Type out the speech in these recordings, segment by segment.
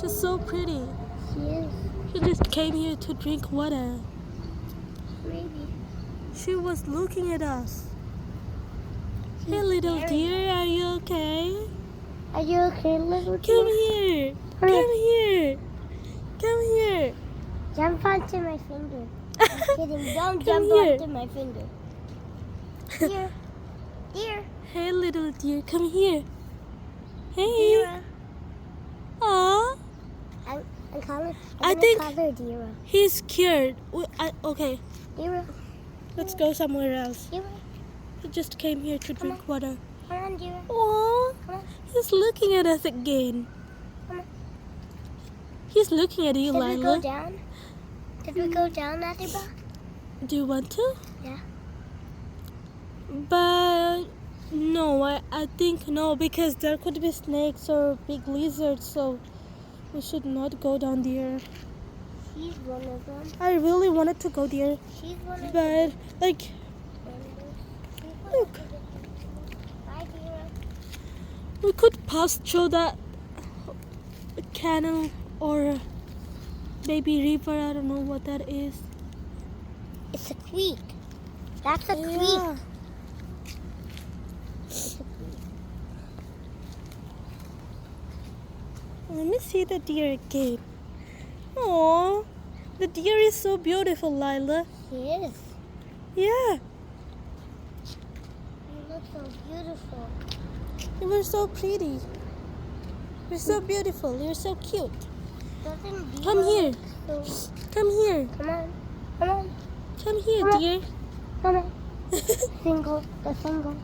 She's so pretty. She is She just came here to drink water. pretty. She was looking at us. Hey, She's little scary. dear, are you okay? Are you okay, little Come dear? here. Come Come here. Come here. Jump onto my finger. I'm kidding. Don't Come jump here. onto my finger. Dear. Dear. Hey, little dear, come here. Hey. Dira. Aw, I'm calling. I I'm gonna think- call her Dira. he's scared. Okay, Dira. let's go somewhere else. Dira. He just came here to drink water. Come on, Dira. Aw, Come on. he's looking at us again. Come on. He's looking at you, Did we go Lila. down? Did we go down, Adiba? Do you want to? Yeah. But no, I think no, because there could be snakes or big lizards, so we should not go down there. She's one of them. I really wanted to go there, She's one of but like, them. look, Bye, Dira. we could pass through that canal or maybe river. I don't know what that is. It's a creek. That's a creek. Yeah. Let me see the deer again. Oh, the deer is so beautiful, Lila. She is. Yeah, You look so beautiful. you were so pretty. You're so beautiful. You're so cute. Doesn't Dira Come here. look so- Come here. Come on. Come on. Come here, Come on. dear. Come on. Single. The single.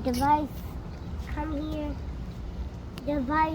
Device. Come here. Device.